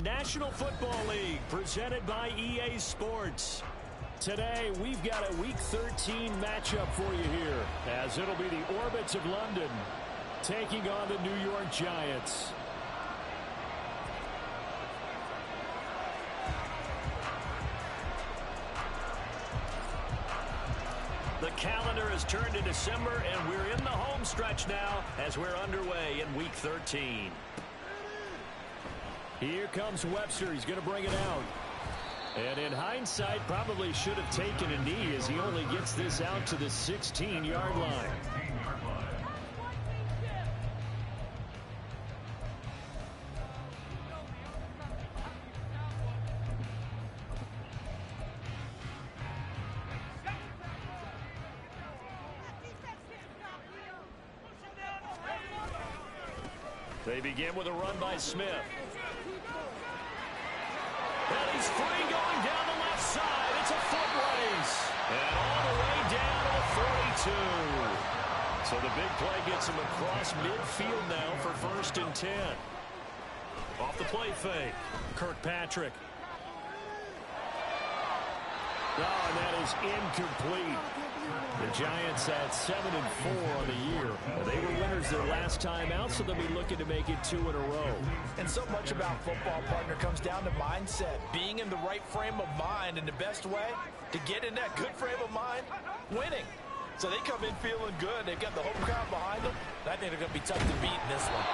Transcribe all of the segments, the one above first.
National Football League, presented by EA Sports. Today, we've got a Week 13 matchup for you here, as it'll be the Orbits of London taking on the New York Giants. The calendar has turned to December, and we're in the home stretch now as we're underway in Week 13. Here comes Webster. He's going to bring it out. And in hindsight, probably should have taken a knee as he only gets this out to the 16-yard line. They begin with a run by Smith. And he's free going down the left side. It's a foot race. And all the way down to the 42. So the big play gets him across midfield now for 1st and 10. Off the play fake. Kirkpatrick. Oh, and that is incomplete. The Giants at 7-4 on the year. They were winners their last time out, so they'll be looking to make it 2 in a row. And so much about football, partner, comes down to mindset. Being in the right frame of mind, and the best way to get in that good frame of mind, winning. So they come in feeling good. They've got the home crowd behind them. I think they're going to be tough to beat in this one.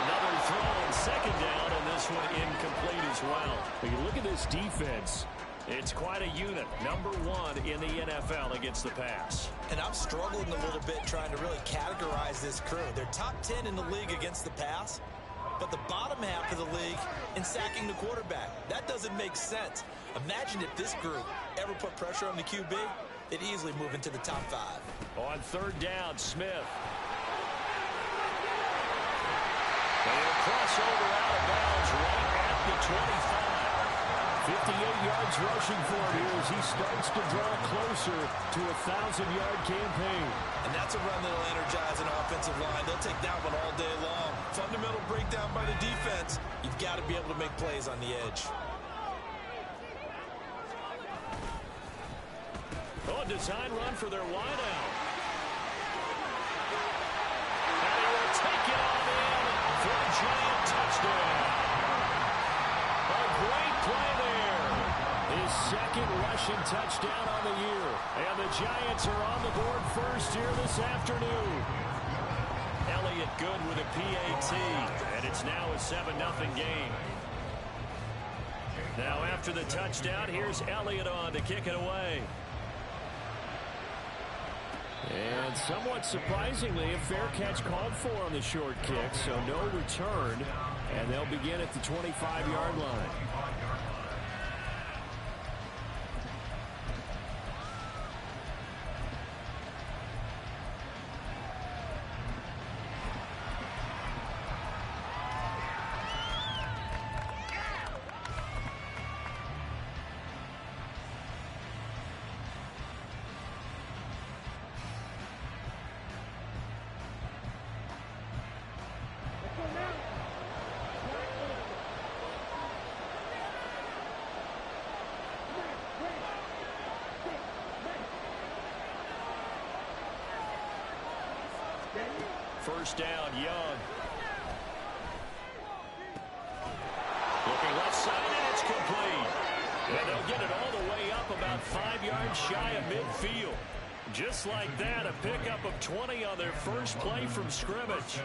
Another throw on 2nd down, and this one incomplete as well. When you look at this defense, it's quite a unit. Number 1 in the NFL against the pass. And I'm struggling a little bit trying to really categorize this crew. They're top 10 in the league against the pass, but the bottom half of the league in sacking the quarterback. That doesn't make sense. Imagine if this group ever put pressure on the QB, they'd easily move into the top 5. On 3rd down, Smith. They'll cross over out of bounds right at the 25. 58 yards rushing for him here as he starts to draw closer to a 1,000-yard campaign. And that's a run that'll energize an offensive line. They'll take that one all day long. Fundamental breakdown by the defense. You've got to be able to make plays on the edge. Oh, a design run for their wideout. And he will take it on in for a Giant touchdown. A great play there. His 2nd rushing touchdown on the year. And the Giants are on the board first here this afternoon. Elliott good with a PAT. And it's now a 7-0 game. Now after the touchdown, here's Elliott on to kick it away. And somewhat surprisingly, a fair catch called for on the short kick, so no return. And they'll begin at the 25-yard line. First down, Young. Looking left side, and it's complete. And they'll get it all the way up about 5 yards shy of midfield. Just like that, a pickup of 20 on their first play from scrimmage.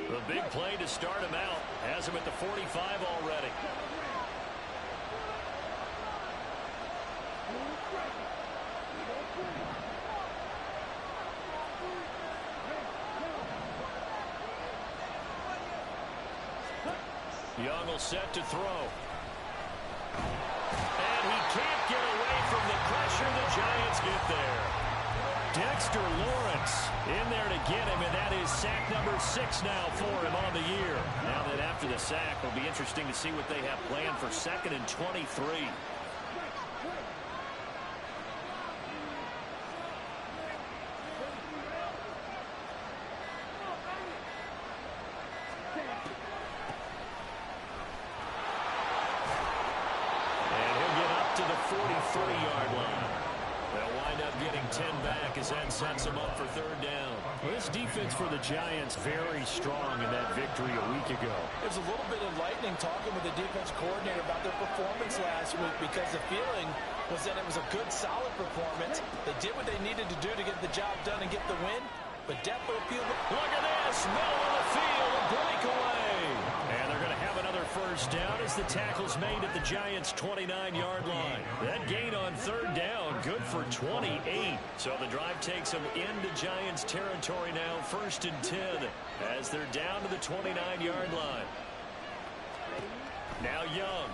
The big play to start him out has him at the 45 already. Young will set to throw. And he can't get away from the pressure. The Giants get there. Dexter Lawrence in there to get him, and that is sack number 6 now for him on the year. Now that after the sack, it'll be interesting to see what they have planned for 2nd and 23. 30-yard line. They'll wind up getting 10 back as that sets them up for third down. Well, this defense for the Giants very strong in that victory a week ago. There's a little bit enlightening talking with the defense coordinator about their performance last week because the feeling was that it was a good, solid performance. They did what they needed to do to get the job done and get the win, but definitely feel. Look at this, middle of the field, a breakaway. And they're going to have another first down as the tackle's made at the Giants' 29-yard line. That gain on third down, good for 28. So the drive takes them into Giants territory now, 1st and 10, as they're down to the 29-yard line. Now Young.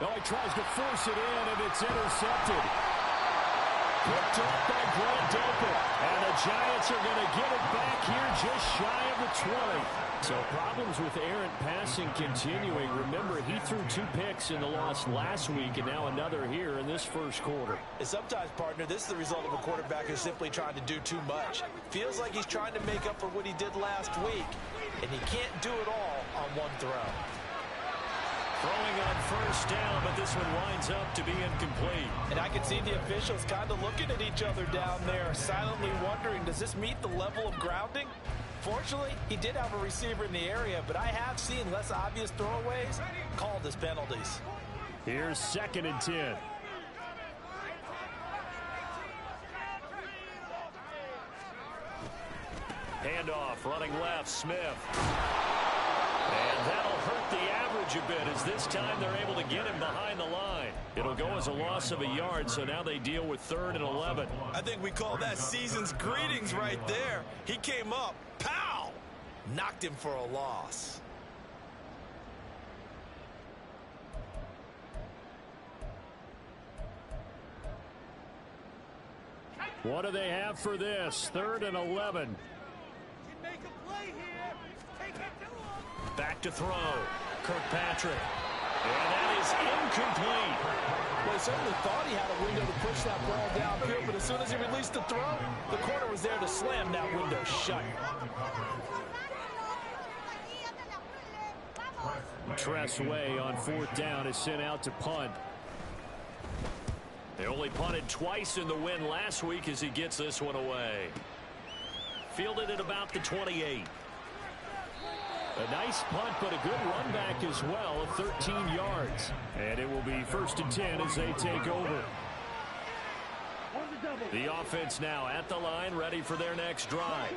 Oh, he tries to force it in, and it's intercepted. Picked up by Grant Delpit. And the Giants are going to get it back here just shy of the 20. So problems with errant passing continuing. Remember, he threw 2 picks in the loss last week, and now another here in this first quarter. And sometimes, partner, this is the result of a quarterback who's simply trying to do too much. Feels like he's trying to make up for what he did last week, and he can't do it all on one throw. Throwing on first down, but this one winds up to be incomplete. And I can see the officials kind of looking at each other down there, silently wondering, does this meet the level of grounding? Fortunately, he did have a receiver in the area, but I have seen less obvious throwaways called as penalties. Here's 2nd and 10. Handoff, running left, Smith. And that'll hurt the average a bit as this time they're able to get him behind the line. It'll go as a loss of a yard, so now they deal with 3rd and 11. I think we call that season's greetings right there. He came up, pow! Knocked him for a loss. What do they have for this? 3rd and 11. Back to throw. Kirkpatrick. And that is incomplete. Well, he certainly thought he had a window to push that ball downfield, but as soon as he released the throw, the corner was there to slam that window shut. Tressway on 4th down is sent out to punt. They only punted twice in the win last week as he gets this one away. Fielded at about the 28. A nice punt, but a good run back as well of 13 yards. And it will be 1st and 10 as they take over. The offense now at the line, ready for their next drive.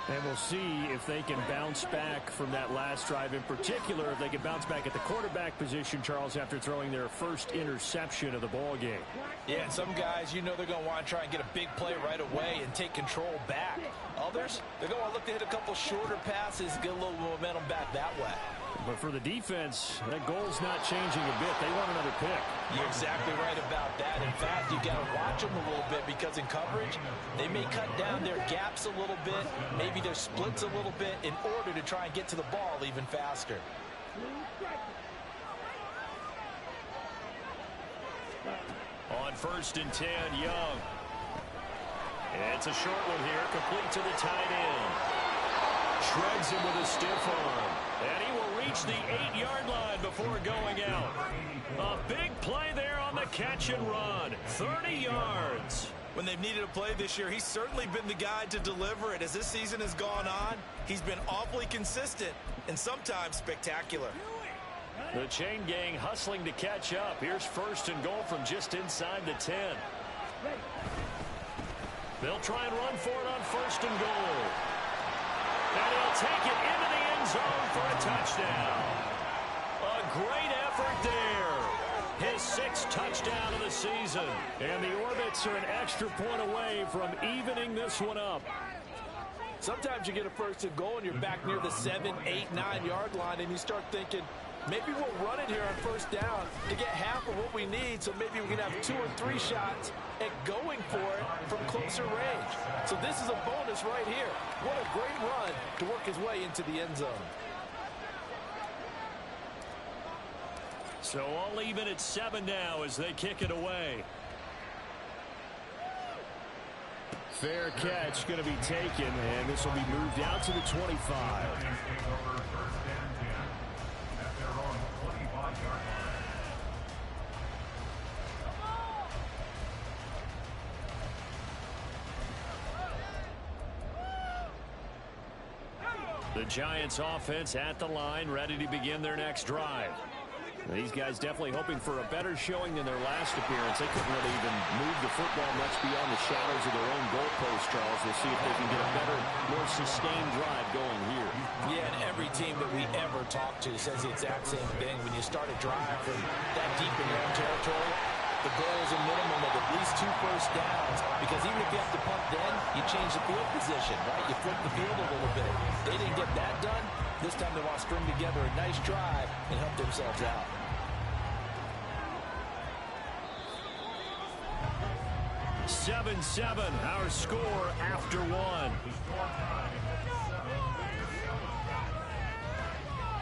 And we'll see if they can bounce back from that last drive. In particular, if they can bounce back at the quarterback position, Charles, after throwing their first interception of the ball game. Yeah, and some guys, you know they're going to want to try and get a big play right away and take control back. Others, they're going to look to hit a couple shorter passes, get a little momentum back that way. But for the defense, that goal's not changing a bit. They want another pick. You're exactly right about that. In fact, you got to watch them a little bit because in coverage, they may cut down their gaps a little bit, maybe their splits a little bit in order to try and get to the ball even faster. On 1st and 10, Young. It's a short one here, complete to the tight end. Shreds him with a stiff arm. And he will reach the 8-yard line before going out. A big play there on the catch and run. 30 yards. When they've needed a play this year, he's certainly been the guy to deliver it. As this season has gone on, he's been awfully consistent and sometimes spectacular. The chain gang hustling to catch up. Here's 1st and goal from just inside the 10. They'll try and run for it on 1st and goal. And he'll take it into the end zone for a touchdown. A great effort there. His 6th touchdown of the season. And the Orbits are an extra point away from evening this one up. Sometimes you get a 1st and goal and you're back near the 7, 8, 9-yard line and you start thinking, maybe we'll run it here on 1st down to get half of what we need, so maybe we can have 2 or 3 shots at going for it from closer range. So this is a bonus right here. What a great run to work his way into the end zone. So all even at 7 now as they kick it away. Fair catch going to be taken, and this will be moved out to the 25. The Giants offense at the line, ready to begin their next drive. These guys definitely hoping for a better showing than their last appearance. They couldn't really even move the football much beyond the shadows of their own goalpost, Charles. We'll see if they can get a better, more sustained drive going here. Yeah, and every team that we ever talk to says the exact same thing. When you start a drive from that deep in your own territory, the goal is a minimum of at least 2 first downs, because even if you have to punt then, you change the field position, right? You flip the field a little bit. They didn't get that done. This time they want to string together a nice drive and help themselves out. Seven, our score after 1.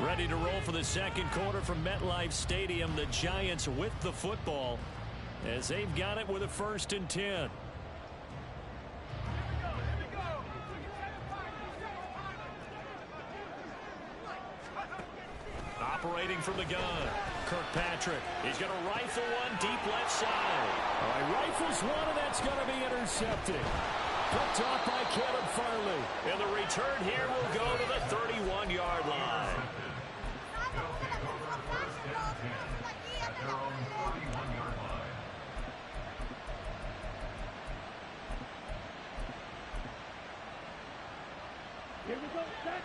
Ready to roll for the second quarter from MetLife Stadium. The Giants with the football as they've got it with a 1st and 10. Operating from the gun, Kirkpatrick. He's going to rifle one deep left side. All right, rifles one, and that's going to be intercepted. Picked off by Caleb Farley. And the return here will go to the 31-yard line.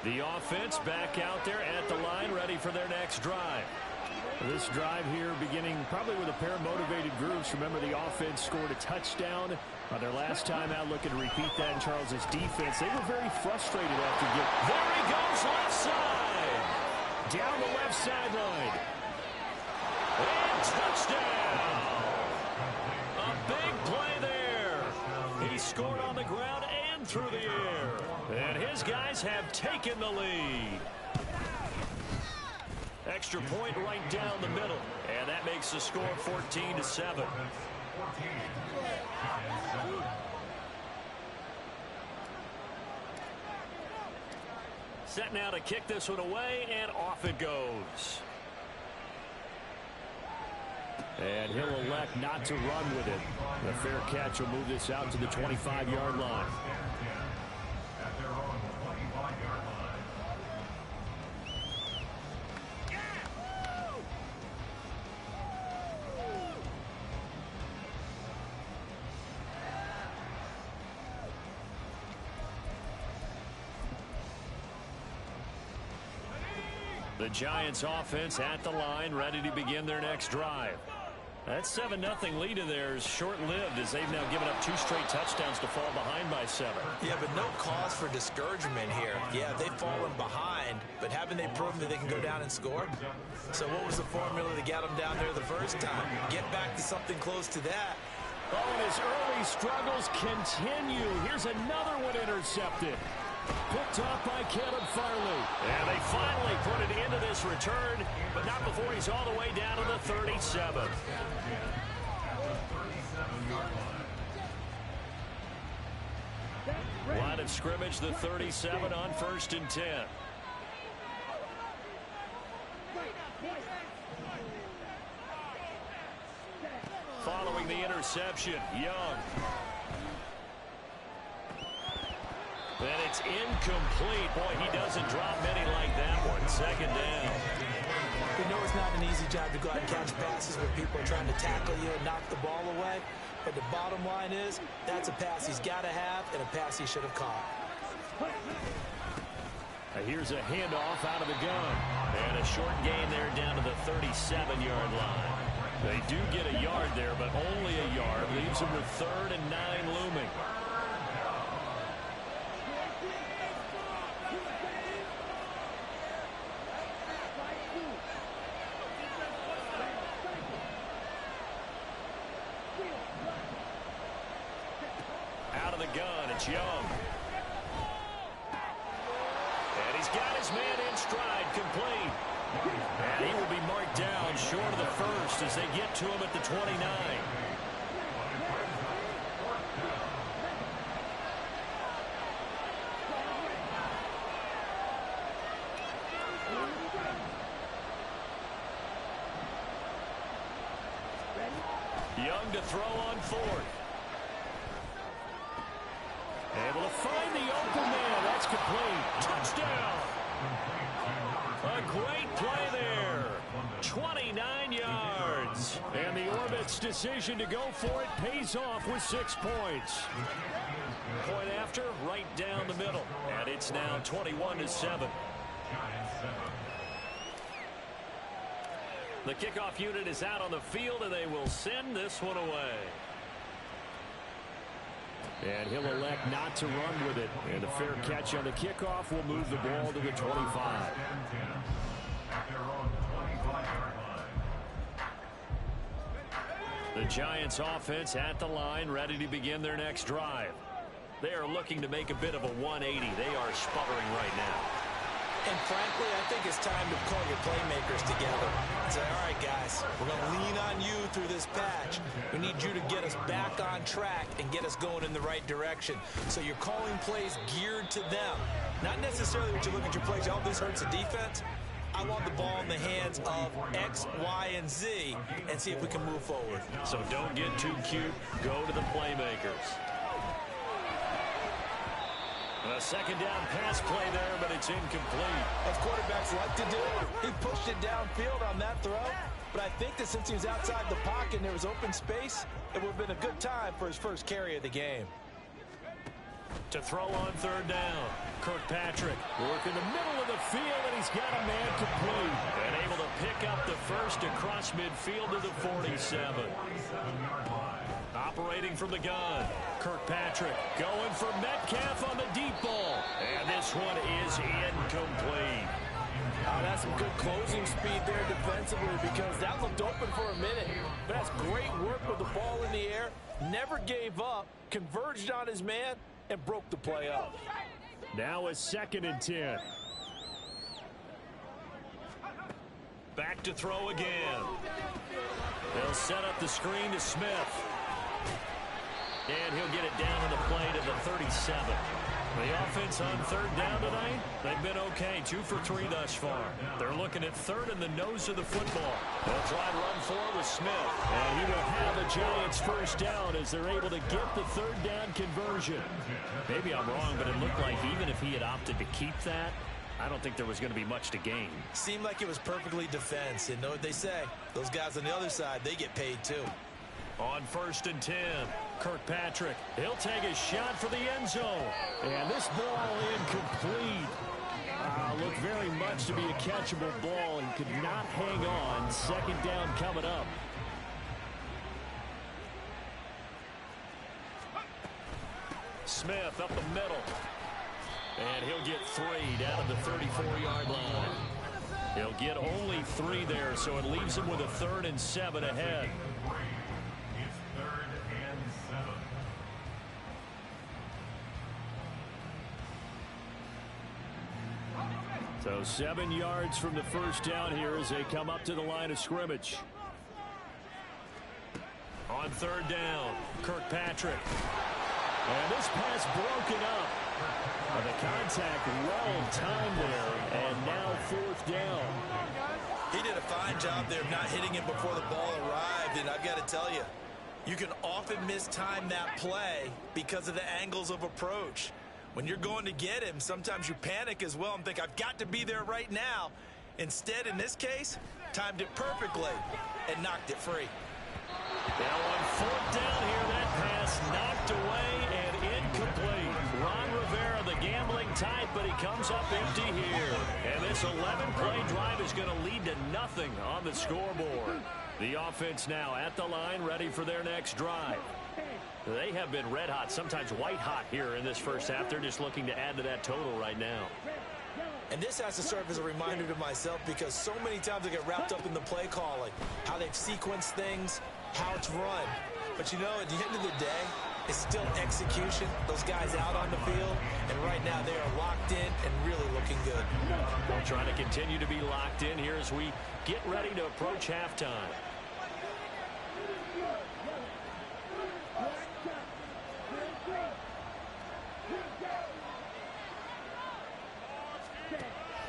The offense back out there at the line, ready for their next drive. This drive here beginning probably with a pair of motivated groups. Remember, the offense scored a touchdown on their last time out. Looking to repeat that in Charles's defense. They were very frustrated after getting... There he goes, left side! Down the left sideline. And touchdown! A big play there. He scored on the ground and through the air. And his guys have taken the lead. Extra point right down the middle. And that makes the score 14-7. Set now to kick this one away, and off it goes. And he'll elect not to run with it. The fair catch will move this out to the 25-yard line. The Giants offense at the line, ready to begin their next drive. That 7-0 lead of theirs short-lived as they've now given up 2 straight touchdowns to fall behind by 7. Yeah, but no cause for discouragement here. Yeah, they've fallen behind, but haven't they proven that they can go down and score? So what was the formula to get them down there the first time? Get back to something close to that. Oh, and his early struggles continue. Here's another one intercepted. Picked off by Caleb Farley. And they finally put it into this return, but not before he's all the way down to the 37. Line of scrimmage, the 37 on 1st and 10. Following the interception, Young. And it's incomplete. Boy, he doesn't drop many like that one. 2nd down. We know it's not an easy job to go out and catch passes when people are trying to tackle you and knock the ball away. But the bottom line is, that's a pass he's got to have and a pass he should have caught. Here's a handoff out of the gun. And a short gain there down to the 37-yard line. They do get a yard there, but only a yard. Leaves them with 3rd and 9 looming. Out of the gun, it's Young. And he's got his man in stride, complete. And he will be marked down short of the first as they get to him at the 29. Young to throw on 4th. Able to find the open man. That's complete. Touchdown. A great play there. 29 yards. And the Orbit's decision to go for it pays off with 6 points. Point after, right down the middle. And it's now 21-7. The kickoff unit is out on the field, and they will send this one away. And he'll elect not to run with it. And a fair catch on the kickoff will move the ball to the 25. The Giants offense at the line, ready to begin their next drive. They are looking to make a bit of a 180. They are sputtering right now. And frankly, I think it's time to call your playmakers together and say, all right, guys, we're going to lean on you through this patch. We need you to get us back on track and get us going in the right direction. So you're calling plays geared to them. Not necessarily what you look at your plays, oh, this hurts the defense. I want the ball in the hands of X, Y, and Z and see if we can move forward. So don't get too cute. Go to the playmakers. A second down pass play there, but it's incomplete. As quarterbacks like to do, he pushed it downfield on that throw. But I think that since he was outside the pocket and there was open space, it would have been a good time for his first carry of the game. To throw on third down, Kirkpatrick work in the middle of the field, and he's got a man complete. And able to pick up the first across midfield to the 47. Operating from the gun, Kirkpatrick going for Metcalf on the deep ball. And this one is incomplete. That's some good closing speed there defensively, because that looked open for a minute. But that's great work with the ball in the air. Never gave up, converged on his man, and broke the play up. Now a 2nd and 10. Back to throw again. They'll set up the screen to Smith. And he'll get it down to the play to the 37. The offense on third down tonight, they've been okay. 2 for 3 thus far. They're looking at third in the nose of the football. They'll try to run forward with Smith. And he will have the Giants first down as they're able to get the third down conversion. Maybe I'm wrong, but it looked like even if he had opted to keep that, I don't think there was going to be much to gain. Seemed like it was perfectly defense. And know what they say, those guys on the other side, they get paid too. On 1st and 10, Kirkpatrick, he'll take a shot for the end zone. And this ball incomplete. Looked very much to be a catchable ball and could not hang on. 2nd down coming up. Smith up the middle. And he'll get 3 down at the 34-yard line. He'll get only 3 there, so it leaves him with a 3rd and 7 ahead. So 7 yards from the first down here as they come up to the line of scrimmage. On third down, Kirkpatrick. And this pass broken up. The contact well timed there, and now 4th down. He did a fine job there of not hitting him before the ball arrived, and I've got to tell you, you can often mistime that play because of the angles of approach. When you're going to get him, sometimes you panic as well and think, I've got to be there right now. Instead, in this case, timed it perfectly and knocked it free. Now on 4th down here, that pass knocked away and incomplete. Ron Rivera, the gambling type, but he comes up empty here. And this 11-play drive is going to lead to nothing on the scoreboard. The offense now at the line, ready for their next drive. They have been red hot, sometimes white hot here in this first half. They're just looking to add to that total right now. And this has to serve as a reminder to myself, because so many times I get wrapped up in the play calling, how they've sequenced things, how it's run. But you know, at the end of the day, it's still execution. Those guys out on the field, and right now they are locked in and really looking good. We'll try to continue to be locked in here as we get ready to approach halftime.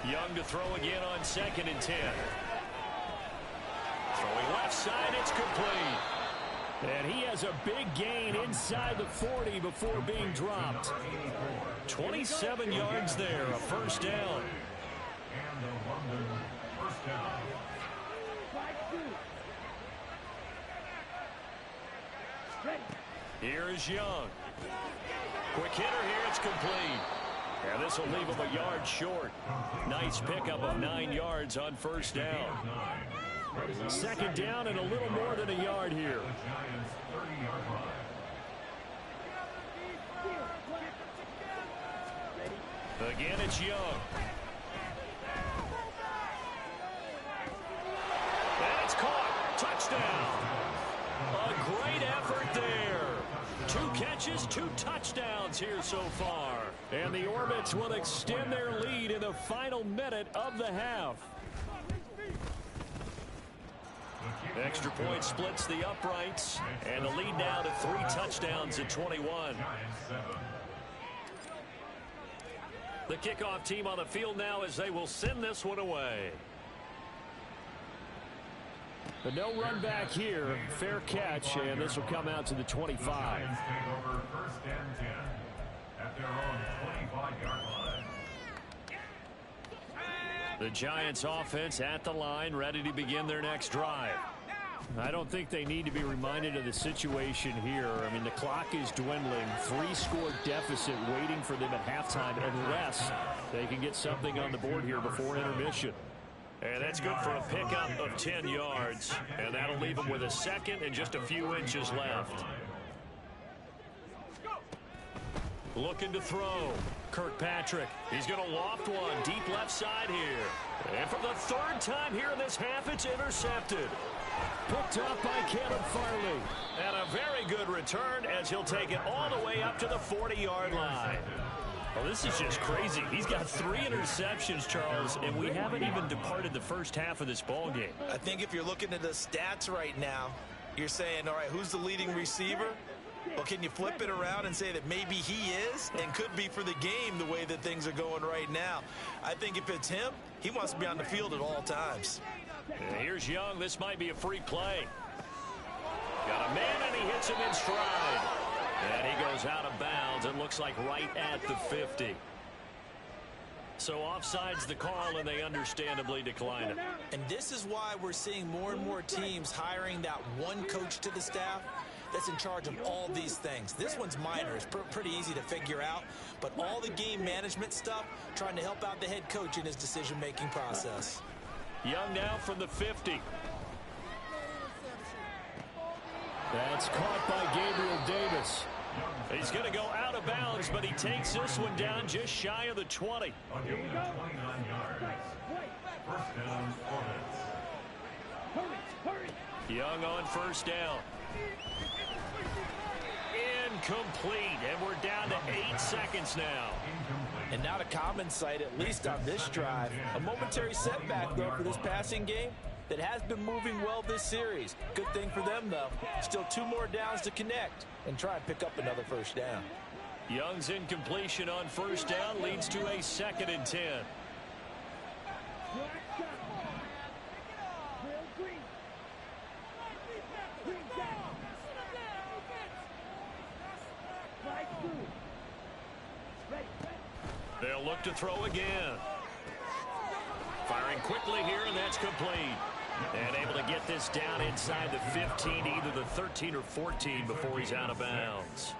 Young to throw again on 2nd and 10. Throwing left side, it's complete. And he has a big gain inside the 40 before being dropped. 27 yards there, a first down. Here is Young. Quick hitter here. It's complete. And this will leave him a yard short. Nice pickup of 9 yards on first down. Second down and a little more than a yard here. Again, it's Young. And it's caught. Touchdown. A great effort there. 2 catches, 2 touchdowns here so far. And the Orbits will extend their lead in the final minute of the half. Extra point splits the uprights, and the lead now to 3 touchdowns at 21. The kickoff team on the field now as they will send this one away. But no run back here. Fair catch, and this will come out to the 25. The Giants offense at the line, ready to begin their next drive. I don't think they need to be reminded of the situation here. I mean, the clock is dwindling. 3-score deficit waiting for them at halftime unless they can get something on the board here before intermission. And that's good for a pickup of 10 yards. And that'll leave them with a second and just a few inches left. Looking to throw. Kirkpatrick. He's going to loft one deep left side here. And for the 3rd time here in this half, it's intercepted. Picked up by Caleb Farley. And a very good return as he'll take it all the way up to the 40-yard line. Well, this is just crazy. He's got 3 interceptions, Charles, and we haven't even departed the first half of this ball game. I think if you're looking at the stats right now, you're saying, all right, who's the leading receiver? Well, can you flip it around and say that maybe he is and could be for the game the way that things are going right now? I think if it's him, he wants to be on the field at all times. And here's Young. This might be a free play. Got a man, and he hits him in stride. And he goes out of bounds. It looks like right at the 50. So offside's the call, and they understandably decline it. And this is why we're seeing more and more teams hiring that one coach to the staff that's in charge of all these things. This one's minor. It's pretty easy to figure out. But all the game management stuff, trying to help out the head coach in his decision-making process. Young now from the 50. That's caught by Gabriel Davis. He's going to go out of bounds, but he takes this one down just shy of the 20. Young on first down. Incomplete, and we're down to 8 seconds now. And not a common sight, at least on this drive. A momentary setback, though, for this passing game that has been moving well this series. Good thing for them, though. Still 2 more downs to connect and try and pick up another first down. Young's incompletion on first down leads to a 2nd and 10. They'll look to throw again. Firing quickly here, and that's complete. And able to get this down inside the 15, either the 13 or 14 before he's out of bounds.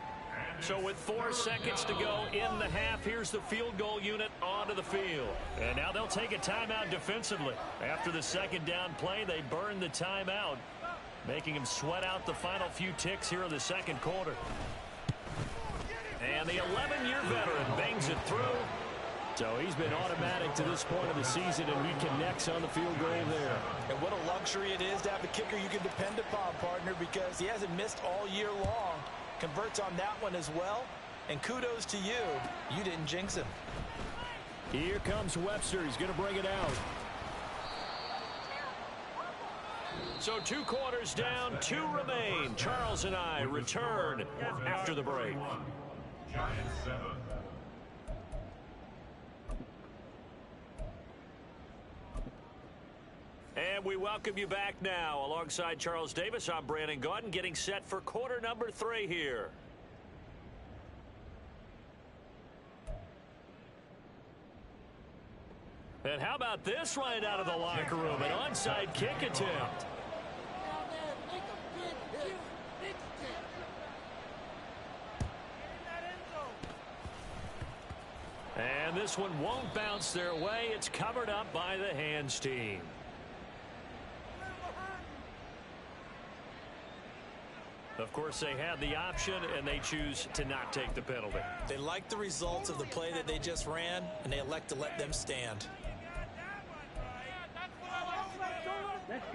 So with 4 seconds to go in the half, here's the field goal unit onto the field. And now they'll take a timeout defensively. After the 2nd down play, they burn the timeout, making him sweat out the final few ticks here in the 2nd quarter. And the 11-year veteran bangs it through. So he's been automatic to this point of the season, and he connects on the field goal there. And what a luxury it is to have a kicker you can depend upon, partner, because he hasn't missed all year long. Converts on that one as well. And kudos to you. You didn't jinx him. Here comes Webster. He's going to bring it out. So 2 quarters down, 2 remain. Charles and I return after the break. Giants 7. And we welcome you back now. Alongside Charles Davis, I'm Brandon Gaudin, getting set for quarter number 3 here. And how about this right out of the locker room? An onside kick attempt. And this one won't bounce their way. It's covered up by the hands team. Of course, they had the option, and they choose to not take the penalty. They like the results of the play that they just ran, and they elect to let them stand.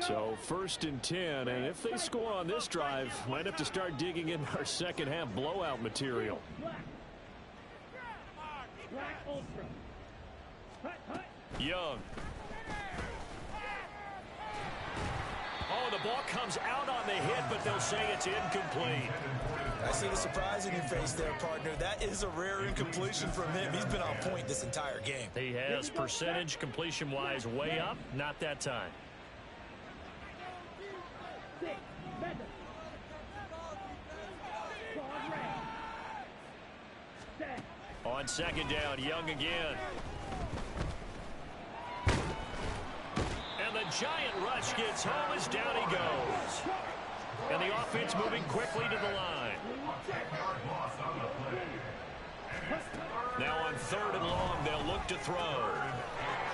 So 1st and 10, and if they score on this drive, might have to start digging in our second half blowout material. Young. Oh, the ball comes out on the hit, but they'll say it's incomplete. I see the surprise in your face there, partner. That is a rare incompletion from him. He's been on point this entire game. He has percentage completion-wise way up, not that time. On 2nd down, Young again. And the giant rush gets home as down he goes. And the offense moving quickly to the line. Now on 3rd and long, they'll look to throw.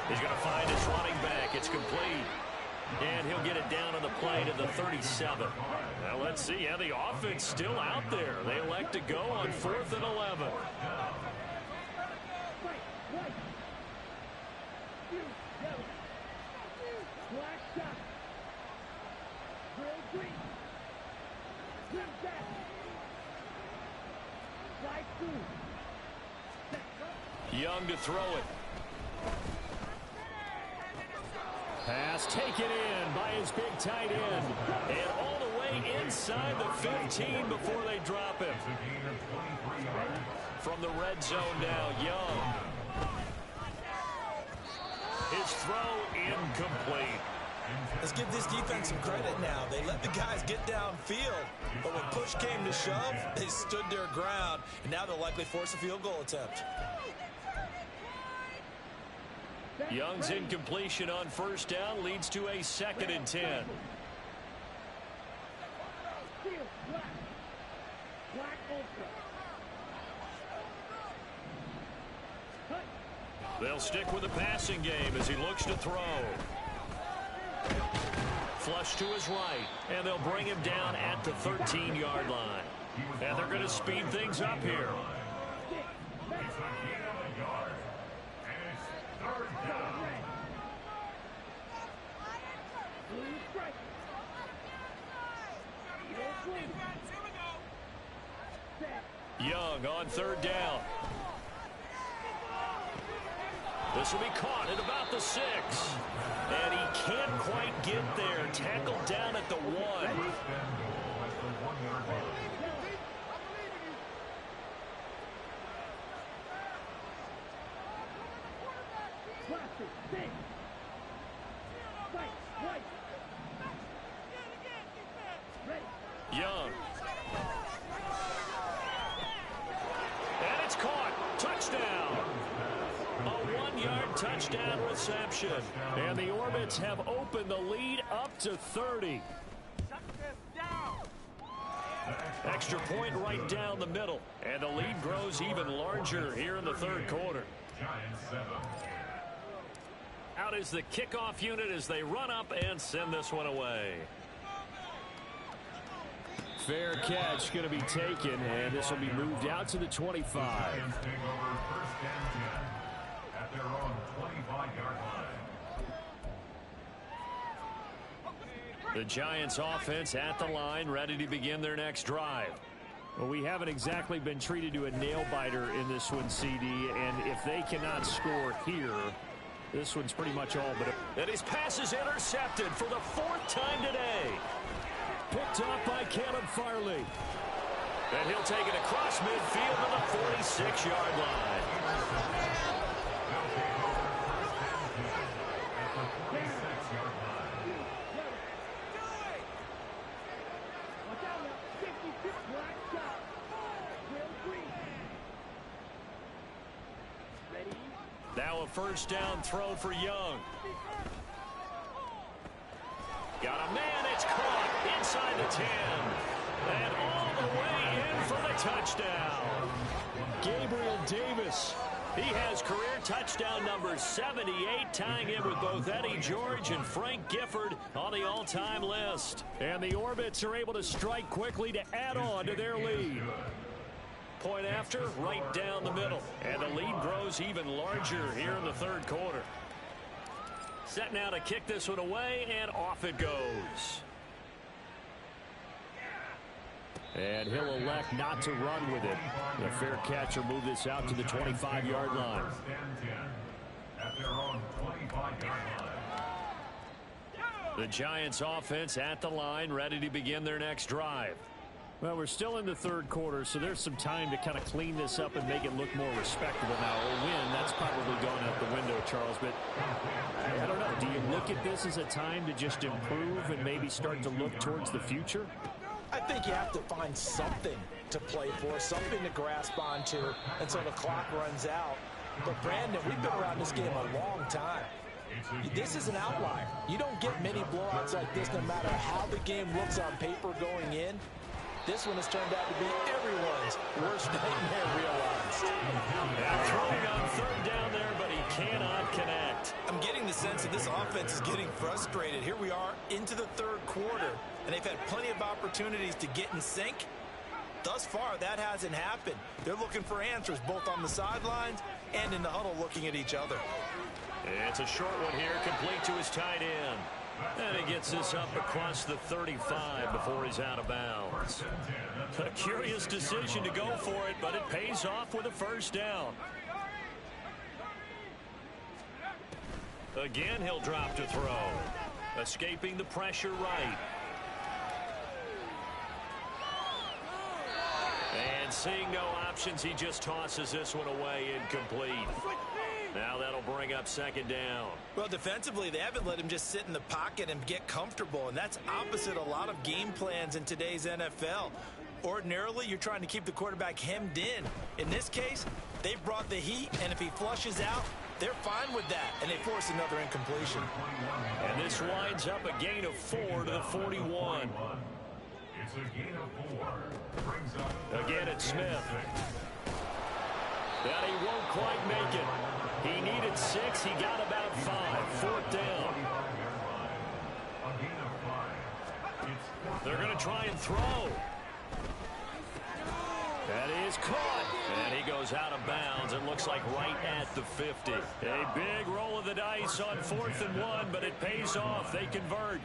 He's going to find his running back. It's complete. And he'll get it down on the play to the 37. Now let's see. Yeah, the offense still out there. They elect to go on 4th and 11. Young to throw it. Pass taken in by his big tight end. And all the way inside the 15 before they drop him. From the red zone now, Young. His throw incomplete. Let's give this defense some credit now. They let the guys get downfield. But when push came to shove, they stood their ground. And now they'll likely force a field goal attempt. Young's incompletion on 1st down leads to a 2nd and 10. They'll stick with the passing game as he looks to throw. Flush to his right, and they'll bring him down at the 13-yard line. And they're going to speed things up here. Young on 3rd down. This will be caught at about the 6. And he can't quite get there. Tackled down at the 1. Young. And it's caught. Touchdown. A 1-yard touchdown reception. And the Orbits have opened the lead up to 30. Extra point right down the middle. And the lead grows even larger here in the 3rd quarter. Out is the kickoff unit as they run up and send this one away. Fair catch going to be taken, and this will be moved out to the 25. The Giants offense at the line, ready to begin their next drive. Well, we haven't exactly been treated to a nail-biter in this one, CD, and if they cannot score here, this one's pretty much all but... And his pass is intercepted for the 4th time today. Picked up by Caleb Farley. And he'll take it across midfield to the 46-yard line. Now a 1st down throw for Young. Got a man, it's caught inside the 10. And all the way in for the touchdown. Gabriel Davis He has career touchdown number 78, tying him with both Eddie George and Frank Gifford on the all-time list. And the Orbits are able to strike quickly to add on to their lead. Point after, right down the middle. And the lead grows even larger here in the third quarter. Set now to kick this one away, and off it goes. And he'll elect not to run with it. The fair catch will move this out to the 25-yard line. The Giants offense at the line, ready to begin their next drive. Well, we're still in the third quarter, so there's some time to kind of clean this up and make it look more respectable now. A win, that's probably gone out the window, Charles, but I don't know. Do you look at this as a time to just improve and maybe start to look towards the future? I think you have to find something to play for, something to grasp onto until the clock runs out. But, Brandon, we've been around this game a long time. This is an outlier. You don't get many blowouts like this no matter how the game looks on paper going in. This one has turned out to be everyone's worst nightmare realized. Now throwing on third down there, but he cannot connect. I'm getting the sense that this offense is getting frustrated. Here we are into the third quarter, and they've had plenty of opportunities to get in sync. Thus far, that hasn't happened. They're looking for answers both on the sidelines and in the huddle looking at each other. It's a short one here, complete to his tight end. And he gets this up across the 35 before he's out of bounds. A curious decision to go for it, but it pays off with a first down. Again, he'll drop to throw. Escaping the pressure right. And seeing no options, he just tosses this one away incomplete. Now that'll bring up second down. Well, defensively, they haven't let him just sit in the pocket and get comfortable, and that's opposite a lot of game plans in today's NFL. Ordinarily, you're trying to keep the quarterback hemmed in. In this case, they've brought the heat, and if he flushes out, they're fine with that, and they force another incompletion. And this winds up a gain of 4 to the 41. It's a gain of 4. Brings up Again, it's Smith. But he won't quite make it. He needed 6. He got about 5. Fourth down. They're going to try and throw. That is caught. And he goes out of bounds. It looks like right at the 50. A big roll of the dice on 4th and 1, but it pays off. They convert.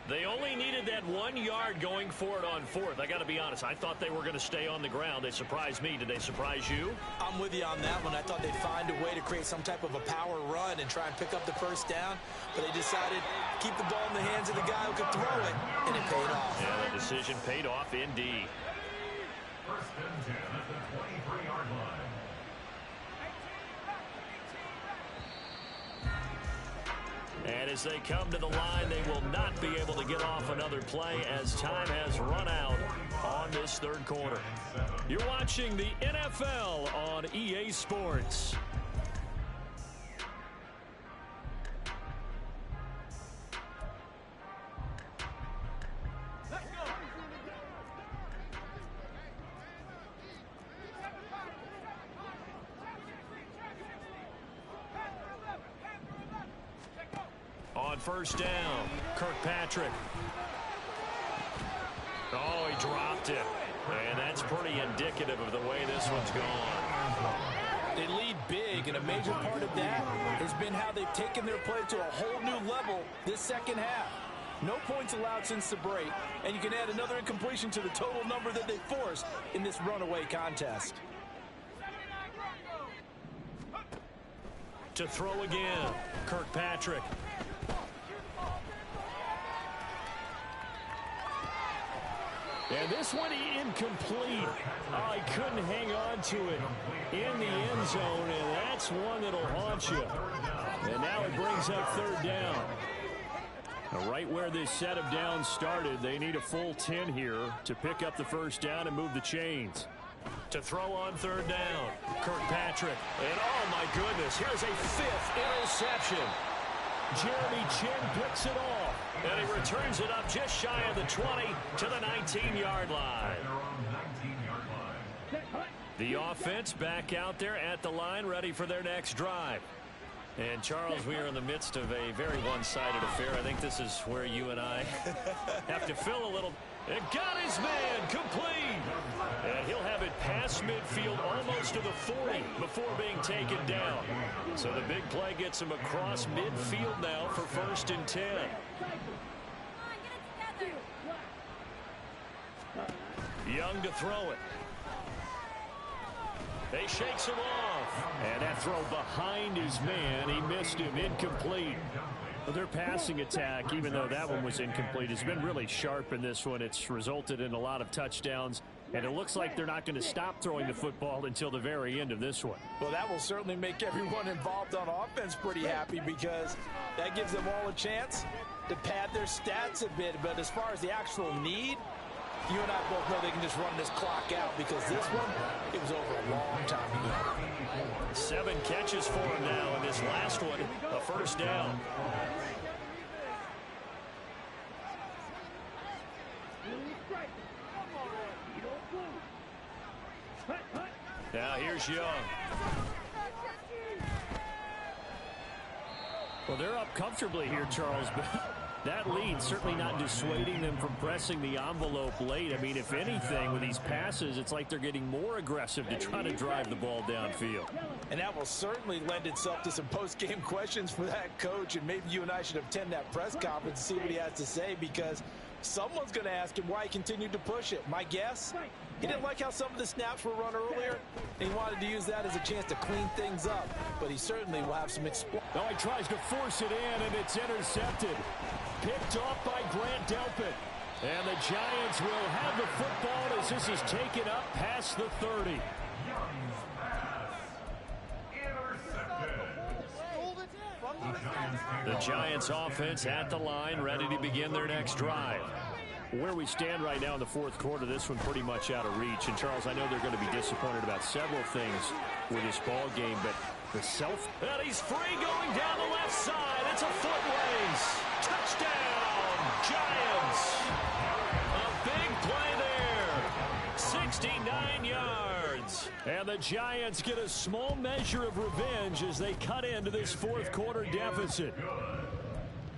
They only needed that 1 yard going for it on 4th. I got to be honest. I thought they were going to stay on the ground. They surprised me. Did they surprise you? I'm with you on that one. I thought they'd find a way to create some type of a power run and try and pick up the first down, but they decided to keep the ball in the hands of the guy who could throw it, and it paid off. Yeah, the decision paid off indeed. First and 10 at the 23-yard line. And as they come to the line, they will not be able to get off another play as time has run out on this third quarter. You're watching the NFL on EA Sports. On first down, Kirkpatrick. Oh, he dropped it. And that's pretty indicative of the way this one's gone. They lead big, and a major part of that has been how they've taken their play to a whole new level this second half. No points allowed since the break, and you can add another incompletion to the total number that they forced in this runaway contest. To throw again, Kirkpatrick. And this one incomplete. Oh, he couldn't hang on to it in the end zone, and that's one that'll haunt you. And now it brings up third down. Now, right where this set of downs started, they need a full 10 here to pick up the first down and move the chains. To throw on third down, Kirkpatrick. And oh my goodness, here's a 5th interception. Jeremy Chin picks it off, and he returns it up just shy of the 20 to the 19-yard line. The offense back out there at the line, ready for their next drive. And, Charles, we are in the midst of a very one-sided affair. I think this is where you and I have to fill a little. And got his man complete. And he'll have it past midfield almost to the 40 before being taken down. So the big play gets him across midfield now for 1st and 10. Young to throw it. He shakes him off. And that throw behind his man. He missed him. Incomplete. Well, their passing attack, even though that one was incomplete, has been really sharp in this one. It's resulted in a lot of touchdowns. And it looks like they're not going to stop throwing the football until the very end of this one. Well, that will certainly make everyone involved on offense pretty happy because that gives them all a chance to pad their stats a bit. But as far as the actual need, you and I both know they can just run this clock out because this one, it was over a long time ago. 7 catches for him now, and this last one, a 1st down. Now here's Young. Well, they're up comfortably here, Charles, but that lead certainly not dissuading them from pressing the envelope late. I mean, if anything, with these passes, it's like they're getting more aggressive to try to drive the ball downfield. And that will certainly lend itself to some post-game questions for that coach, and maybe you and I should attend that press conference and see what he has to say because someone's going to ask him why he continued to push it. My guess, he didn't like how some of the snaps were run earlier, and he wanted to use that as a chance to clean things up, but he certainly will have some exploit. Now he tries to force it in, and it's intercepted. Picked off by Grant Delpit. And the Giants will have the football as this is taken up past the 30. The Giants offense at the line, ready to begin their next drive. Where we stand right now in the 4th quarter, this one pretty much out of reach. And, Charles, I know they're going to be disappointed about several things with this ball game, but the and he's free going down the left side. It's a foot race. Touchdown, Giants. A big play there. 69 yards. And the Giants get a small measure of revenge as they cut into this 4th quarter deficit.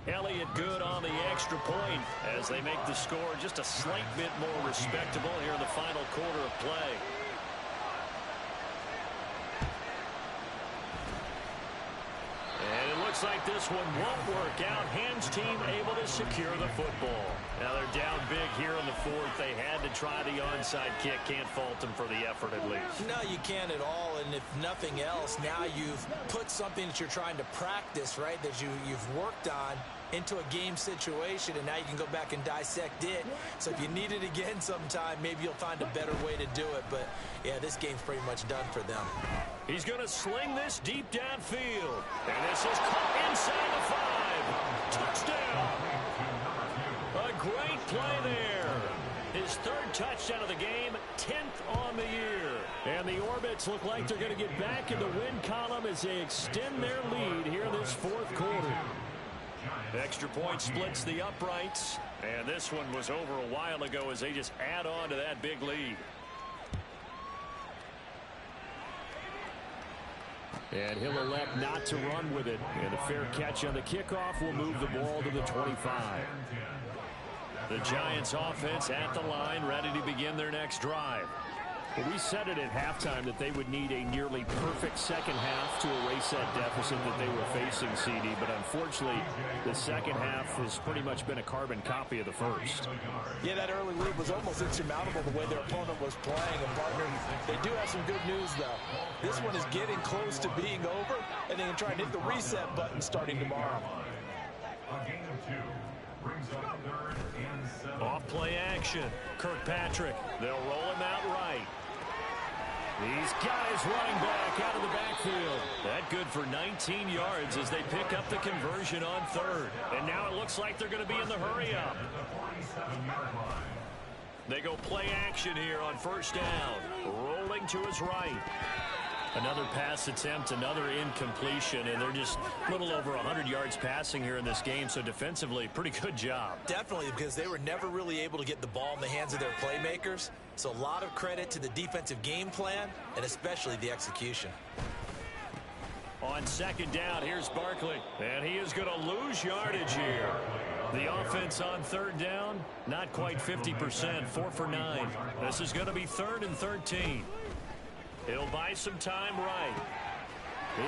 Elliott good on the extra point as they make the score just a slight bit more respectable here in the final quarter of play. And it looks like this one won't work out. Hams team able to secure the football. Now they're down big here in the 4th. They had to try the onside kick. Can't fault them for the effort at least. No, you can't at all. And if nothing else, now you've put something that you're trying to practice, right, that you've worked on into a game situation, and now you can go back and dissect it. So if you need it again sometime, maybe you'll find a better way to do it. But, yeah, this game's pretty much done for them. He's going to sling this deep downfield. And this is caught inside the 5. Touchdown. A great play there. His 3rd touchdown of the game, 10th on the year. And the Orbits look like they're going to get back in the win column as they extend their lead here in this 4th quarter. Extra point splits the uprights. And this one was over a while ago as they just add on to that big lead. And he'll elect not to run with it. And a fair catch on the kickoff will move the ball to the 25. The Giants offense at the line, ready to begin their next drive. Well, we said it at halftime that they would need a nearly perfect second half to erase that deficit that they were facing, CD. But unfortunately, the second half has pretty much been a carbon copy of the first. Yeah, that early lead was almost insurmountable the way their opponent was playing. And, partner, they do have some good news, though. This one is getting close to being over, and they can try and hit the reset button starting tomorrow. A gain of 2 brings up 3rd and 7. Off play action. Kirkpatrick. They'll roll him out right. He's got his running back out of the backfield. That good for 19 yards as they pick up the conversion on 3rd. And now it looks like they're going to be in the hurry up. They go play action here on 1st down. Rolling to his right. Another pass attempt, another incompletion, and they're just a little over 100 yards passing here in this game, so defensively, pretty good job. Definitely, because they were never really able to get the ball in the hands of their playmakers, so a lot of credit to the defensive game plan, and especially the execution. On second down, here's Barkley, and he is going to lose yardage here. The offense on third down, not quite 50%, 4 for 9. This is going to be 3rd and 13. He'll buy some time right.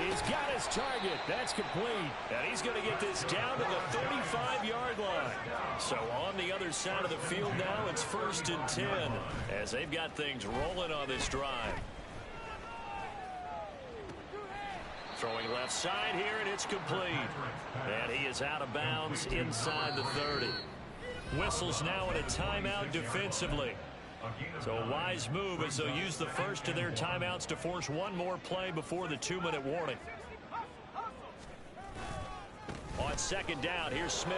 He's got his target. That's complete. And he's going to get this down to the 35-yard line. So on the other side of the field now, it's 1st and 10 as they've got things rolling on this drive. Throwing left side here, and it's complete. And he is out of bounds inside the 30. Whistles now in a timeout defensively. So a wise move as they'll use the first of their timeouts to force one more play before the 2-minute warning. On second down, here's Smith.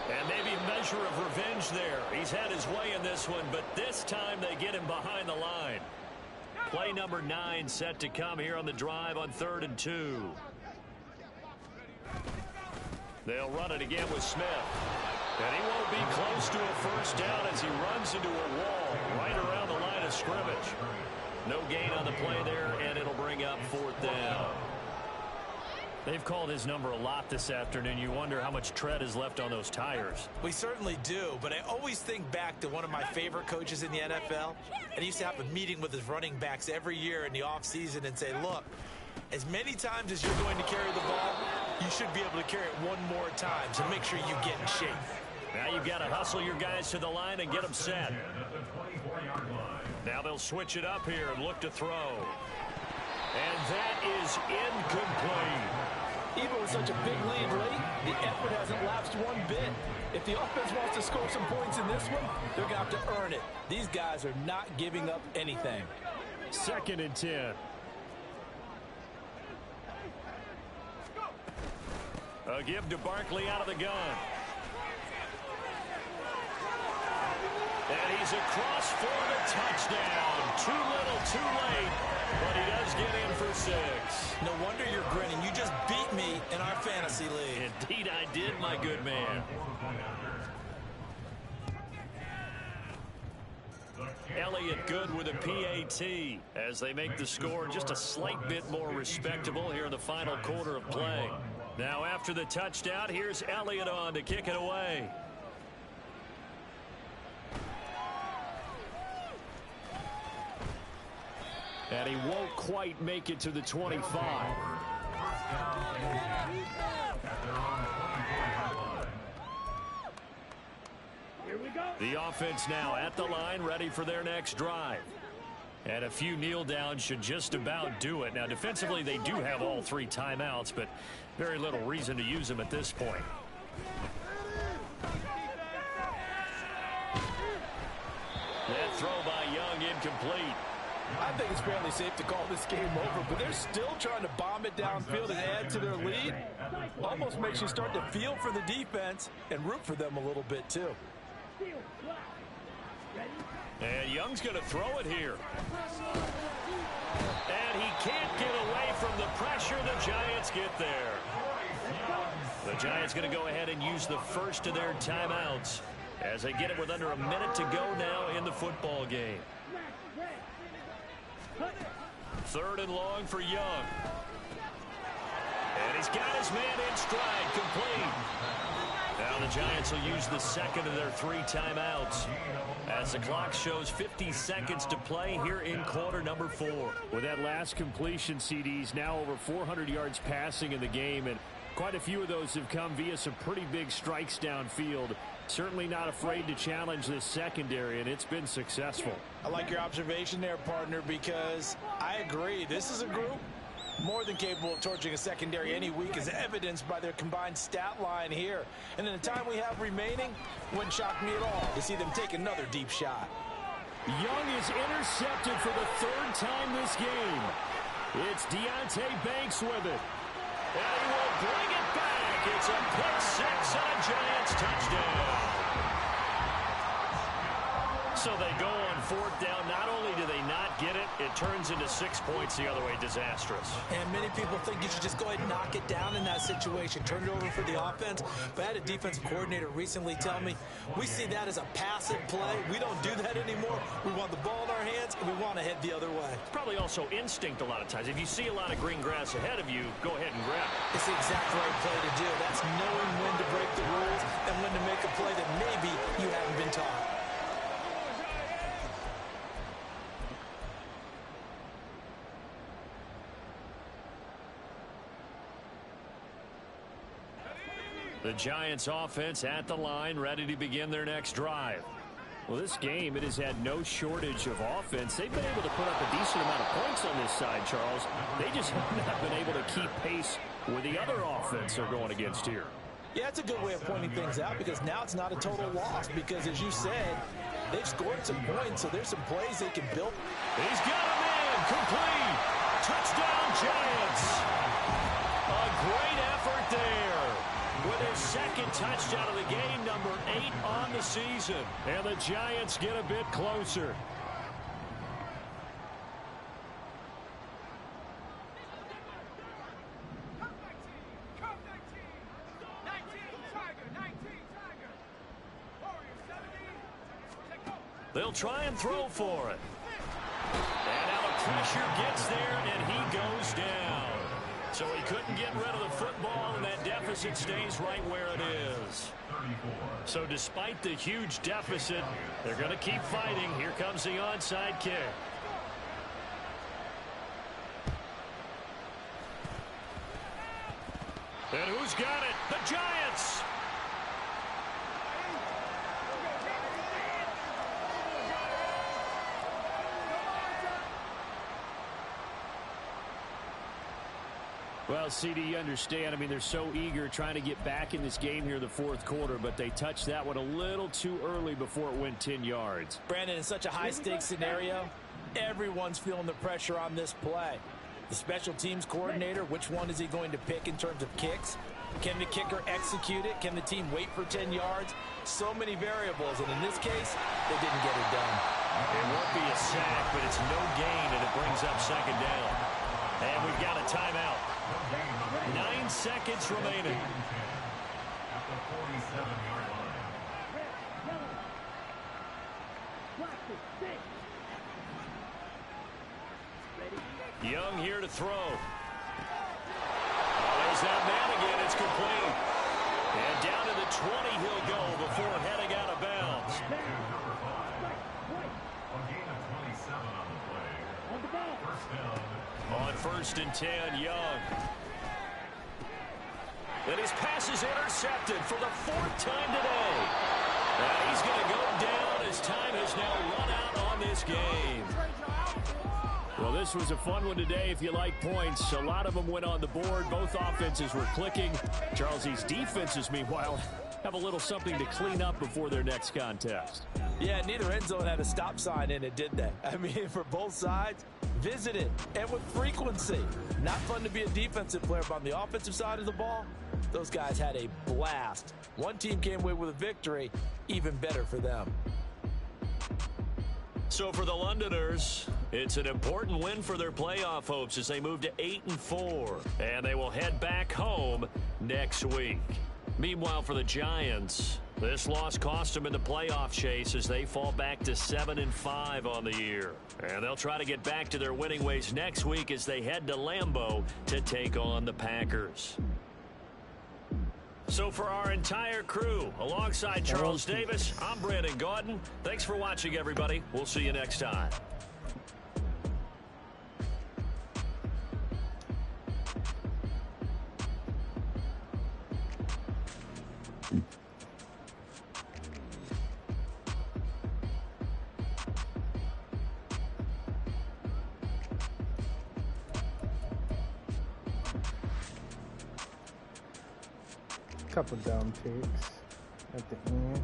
And maybe a measure of revenge there. He's had his way in this one, but this time they get him behind the line. Play number 9 set to come here on the drive on 3rd and 2. They'll run it again with Smith. And he won't be close to a first down as he runs into a wall right around the line of scrimmage. No gain on the play there, and it'll bring up 4th down. They've called his number a lot this afternoon. You wonder how much tread is left on those tires. We certainly do, but I always think back to one of my favorite coaches in the NFL. And he used to have a meeting with his running backs every year in the offseason and say, look, as many times as you're going to carry the ball, you should be able to carry it one more time, so make sure you get in shape. Now you've got to hustle your guys to the line and get them set. Now they'll switch it up here and look to throw. And that is incomplete. Even with such a big lead late, the effort hasn't lapsed one bit. If the offense wants to score some points in this one, they're going to have to earn it. These guys are not giving up anything. 2nd and 10. A give to Barkley out of the gun. And he's across for the touchdown. Too little, too late. But he does get in for 6. No wonder you're grinning. You just beat me in our fantasy league. Indeed I did, my good man. Elliott good with a PAT as they make the score just a slight bit more respectable here in the final quarter of play. Now after the touchdown, here's Elliott on to kick it away. And he won't quite make it to the 25. The offense now at the line, ready for their next drive. And a few kneel downs should just about do it. Now, defensively, they do have all 3 timeouts, but very little reason to use them at this point. That throw by Young incomplete. I think it's fairly safe to call this game over, but they're still trying to bomb it downfield and add to their lead. Almost makes you start to feel for the defense and root for them a little bit, too. And Young's going to throw it here. And he can't get away from the pressure. The Giants get there. The Giants going to go ahead and use the first of their timeouts as they get it with under a minute to go now in the football game. 3rd and long for Young. And he's got his man in stride, complete. Now the Giants will use the second of their 3 timeouts as the clock shows 50 seconds to play here in quarter number 4. With that last completion, CD's now over 400 yards passing in the game, and quite a few of those have come via some pretty big strikes downfield. Certainly not afraid to challenge this secondary, and it's been successful. I like your observation there, partner, because I agree. This is a group more than capable of torching a secondary any week, as evidenced by their combined stat line here. And in the time we have remaining, wouldn't shock me at all to see them take another deep shot. Young is intercepted for the 3rd time this game. It's Deontay Banks with it. And he will bring it back. It's a pick 6 and a Giants touchdown. So they go on fourth down. Not only do they not get it, it turns into 6 points the other way. Disastrous. And many people think you should just go ahead and knock it down in that situation. Turn it over for the offense. But I had a defensive coordinator recently tell me, we see that as a passive play. We don't do that anymore. We want the ball in our hands, and we want to head the other way. It's probably also instinct a lot of times. If you see a lot of green grass ahead of you, go ahead and grab it. It's the exact right play to do. That's knowing when to break the rules and when to make a play that maybe you haven't been taught. The Giants offense at the line, ready to begin their next drive. Well, this game, it has had no shortage of offense. They've been able to put up a decent amount of points on this side, Charles. They just have not been able to keep pace with the other offense they're going against here. Yeah, it's a good way of pointing things out because now it's not a total loss because, as you said, they've scored some points, so there's some plays they can build. He's got a man, complete. Touchdown, Giants. A great effort there. With his second touchdown of the game, number 8 on the season. And the Giants get a bit closer. They'll try and throw for it. And now the pressure gets there, and he goes down. So he couldn't get rid of the football, and that deficit stays right where it is. So despite the huge deficit, they're going to keep fighting. Here comes the onside kick. And who's got it? The Giants! Well, CD, you understand. I mean, they're so eager trying to get back in this game here in the fourth quarter, but they touched that one a little too early before it went 10 yards. Brandon, in such a high-stakes scenario, everyone's feeling the pressure on this play. The special teams coordinator, which one is he going to pick in terms of kicks? Can the kicker execute it? Can the team wait for 10 yards? So many variables, and in this case, they didn't get it done. It won't be a sack, but it's no gain, and it brings up second down. And we've got a timeout. 9 seconds remaining. At the 47-yard line. Young here to throw. There's that man again. It's complete. And down to the 20 he'll go before heading out of bounds. A gain of 27 on the play. First down. On 1st and 10, Young. And his pass is intercepted for the 4th time today. And he's going to go down as time has now run out on this game. Well, this was a fun one today if you like points. A lot of them went on the board. Both offenses were clicking. Charles, these defenses, meanwhile, have a little something to clean up before their next contest. Yeah, neither end zone had a stop sign in it, did they? I mean, for both sides, visited and with frequency. Not fun to be a defensive player, but on the offensive side of the ball, those guys had a blast. One team came away with a victory, even better for them. So for the Londoners, it's an important win for their playoff hopes as they move to 8-4, and they will head back home next week. Meanwhile, for the Giants, this loss cost them in the playoff chase as they fall back to 7-5 on the year. And they'll try to get back to their winning ways next week as they head to Lambeau to take on the Packers. So for our entire crew, alongside Charles Davis, I'm Brandon Gaudin. Thanks for watching, everybody. We'll see you next time. Couple dumb picks at the end.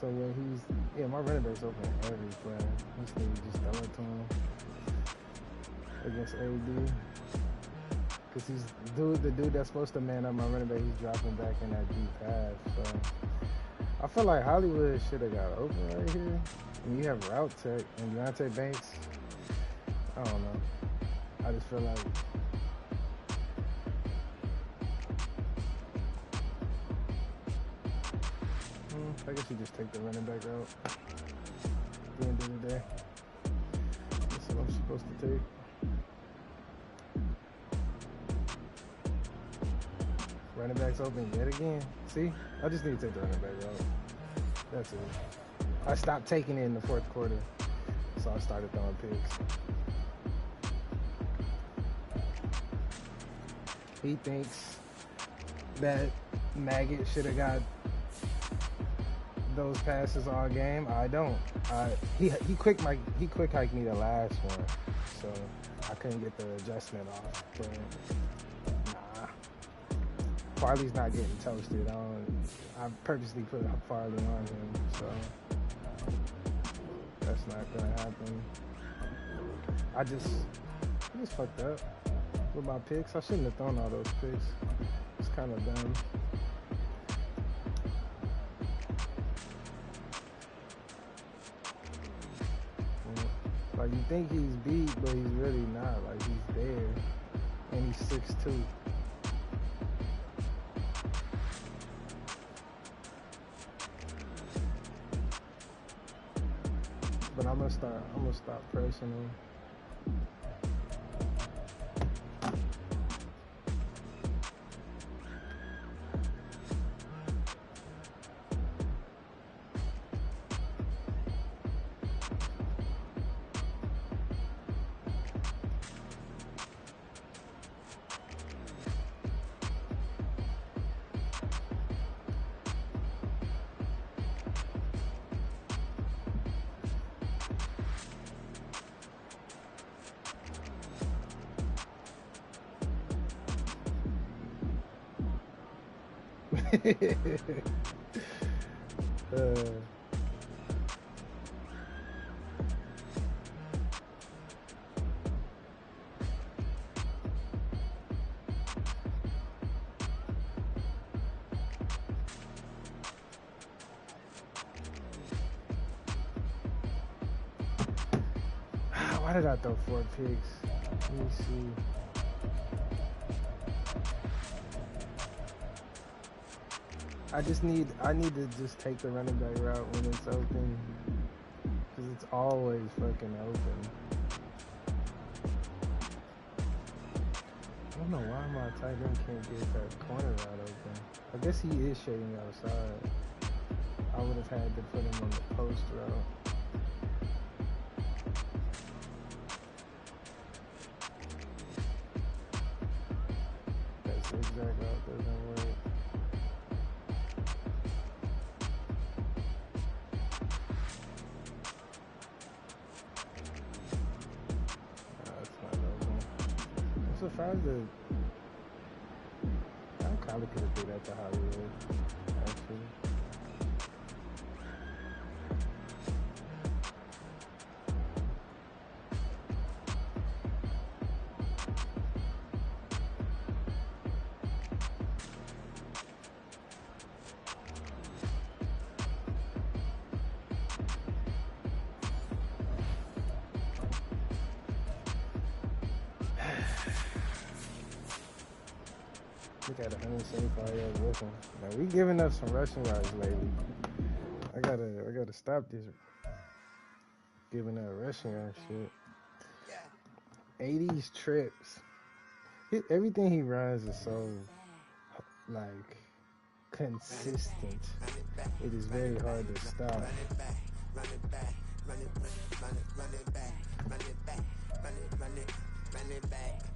So when my running back's open every play. This thing just throw it to him against AD. Cause he's the dude that's supposed to man up my running back. He's dropping back in that deep pass. So I feel like Hollywood should have got open right here. And you have Route Tech and Deontay Banks. I don't know. I just feel like I guess you just take the running back out. At the end of the day, that's what I'm supposed to take. Running backs open yet again. See, I just need to take the running back out. That's it. I stopped taking it in the fourth quarter, so I started throwing picks. He thinks that Maggot should have got those passes all game. I don't. He quick hiked me the last one, so I couldn't get the adjustment off. But nah, Farley's not getting toasted. I purposely put Farley on him, so that's not gonna happen. I just fucked up with my picks. I shouldn't have thrown all those picks. It's kind of dumb. Like, you think he's beat, but he's really not. Like, he's there, and he's 6'2". But I'm gonna stop pressing him. Why did I throw 4 picks? Let me see. I need to just take the running back route when it's open, because it's always fucking open. I don't know why my tight end can't get that corner route open. I guess he is shading outside. I would have had to put him on the post route. That zigzag route doesn't work. Surprised that I probably could have did that to Hollywood, actually. Look at 175 yards rushing. Now we giving up some rushing yards lately. I gotta stop this giving up rushing yard shit. 80s trips. Everything he runs is so like consistent. It is very hard to stop.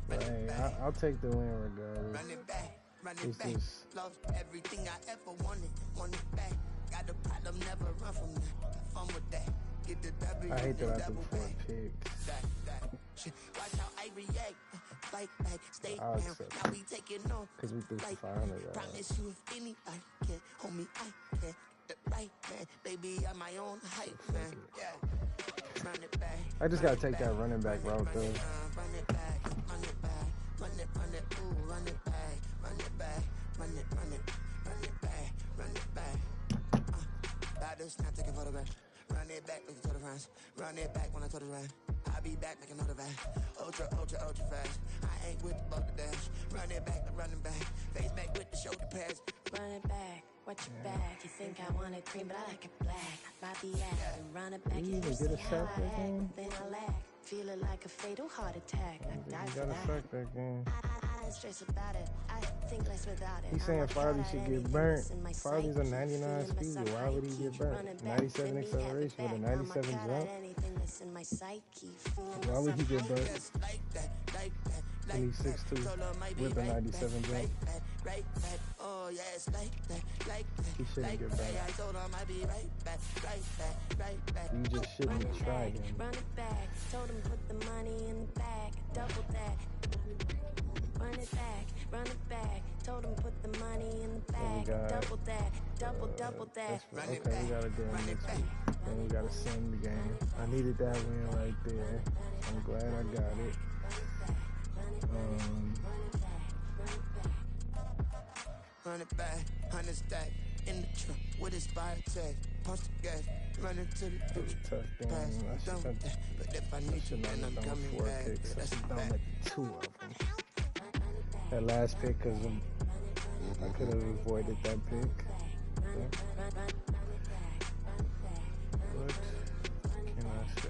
But hey, I'll take the win regardless. It's just lost everything I ever wanted back. Got a problem, never run from that. Fun with that. Get the W. I hate that I threw 4 picks. Watch how I react. Fight back, stay down. Now we taking on. Because we threw for 500 yards. Promise you if anybody can, homie, I can. The right man, baby, I'm my own hype man. Yeah. Run it back. I just gotta take that running back route though. Run it back, run it back, run it, ooh, run it back, run it back, run it back, run it back. this, not taking photographs. Run it back, looking to the runs. Run it back when I told it run. I'll be back, make another van. Ultra, ultra, ultra fast. I ain't with the bug the dash. Run it back, I'm running back. Face back with the shoulder pads. Run it back, watch your back. You think I want it cream, but I like it black. I'd be at and run it back. You You even see get a how sack I that act, game? then I lack. Feeling like a fatal heart attack. I die You for gotta that. suck that game. I don't stress about it. I think less without it. He's saying I'm Farley not should at get anything burnt. that's in my Farley's a psyche. 99 Feeling speed. myself Why would he high-key. get burnt? Running back, 97 let me have it acceleration with a back. I'm 97 not jump. at anything that's in my psyche. Feeling Why would he myself get burnt? Yes, like that, like that, And like he's 6'2" that. Solo might be with a right 97 back, jump. right back. Oh, yes, like that, like that. He shouldn't like get that. burnt. I told him I'd be right back, right back, right back. You just shouldn't try him. Run it back. Told him put the money in the bag. Double that. Run it back. Run it back. Told him put the money in the Then we bag. got, Double that. Double that. okay, we got a game next week. Then we got to send the game. I needed that win right there. I'm glad I got it. Run it back, 100 stack in the truck with his fire tag. Punch the gas, run into the It was future. a tough game. Pass, I done should with that. But if I need you, have then I'm done coming 4 back. picks. I That's should a have done fact. like 2 of them. That last pick, because I could have avoided that pick. What can I say?